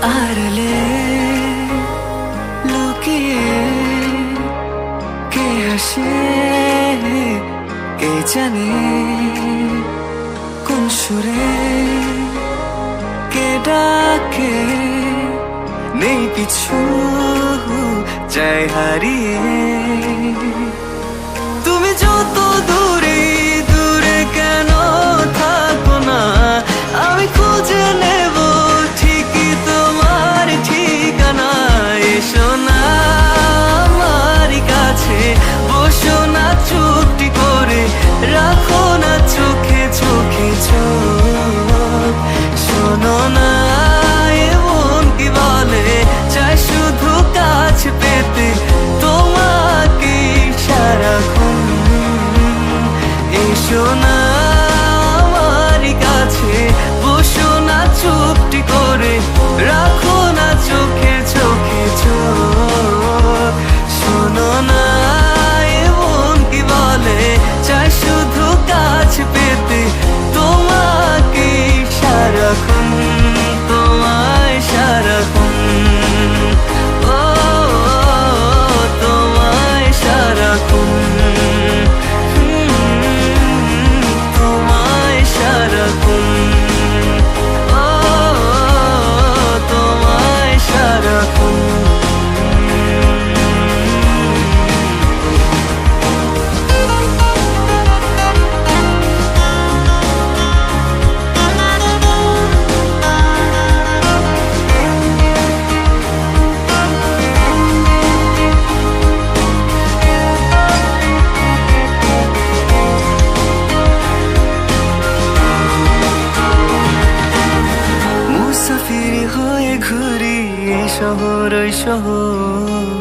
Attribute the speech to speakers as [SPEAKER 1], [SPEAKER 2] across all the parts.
[SPEAKER 1] আড়ালে লুকিয়ে কে হাসে কে জানে কোন সুরে কে ডাকে নেই কিছু যায় হারিয়ে তুমি যত দূরে দূরে কেন থাকো না আমি খুঁজে নেব ঠিকই তোমার ঠিকানা এসো না আমার কাছে বসো না চুপটি করে রাখো না চোখে চোখে চোখ শোনো না এমন কি বলে চাই শুধু কাছ পেতে তোমাকে সারাক্ষণ এসো না আমার কাছে বসো না চুপটি করে রাখো না চোখে চোখে চোখ শোনো না এমন কি বলে চাই শুধু কাছ পেতে তোমাকে সারাক্ষণ তোমায় সারাক্ষণ ও তোমায় সারাক্ষণ তোমায় সারাক্ষণ ও তোমায় সারাক্ষণ মুসাফির হয়ে ঘুরি এই শহর ওই শহর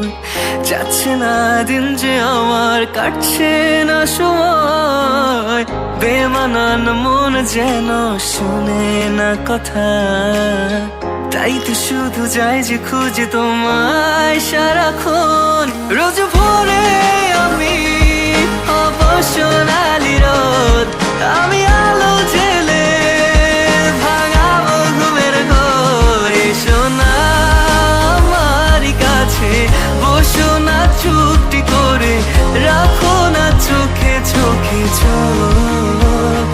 [SPEAKER 1] যাচ্ছে না দিন যে আমার কাটছে না সময় বেমানান মন যেন শুনে না কথা তাই তো শুধু যাই যে খুঁজে তোমায় সারাক্ষণ রোজ ভোরে আমি অবসনালি রোদ আমি আলো জেলে ভাঙাবো ঘুমের ঘোর এসো না আমার কাছে বসো না চুপটি করে রাখো না চোখে চোখে চোখ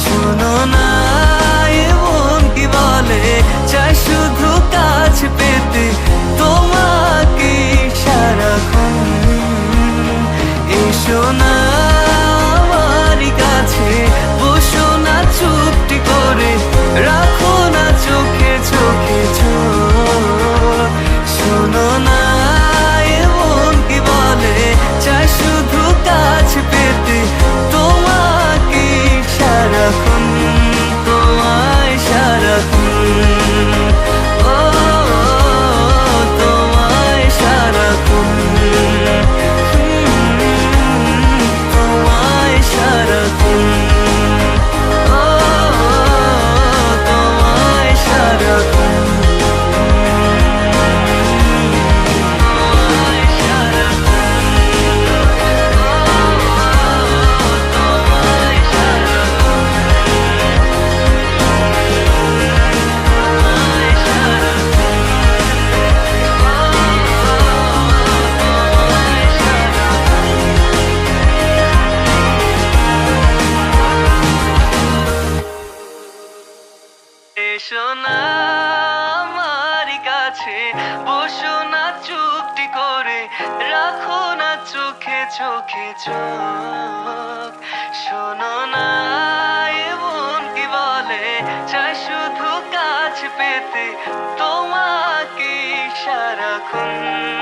[SPEAKER 1] শোনো না এমন কি বলে চাই শুধু কাছ পেতে তোমাকে সারাক্ষণ এসো না আমার কাছে বসো না চুপটি করে রাখো না চোখে চোখে চোখ শোনো না এমন কি বলে চাই শুধু কাছ পেতে তোমাকে সারাক্ষণ তোমায় সারাক্ষণ ও তোমায় সারাক্ষণ তোমায় সারাক্ষণ ও তোমায় সারাক্ষণ তোমায় এসো না আমার কাছে বসো না চুপটি করে রাখো না চোখে চোখে চোখ শোনো না এমন কি বলে চাই শুধু কাছ পেতে তোমাকে সারাক্ষণ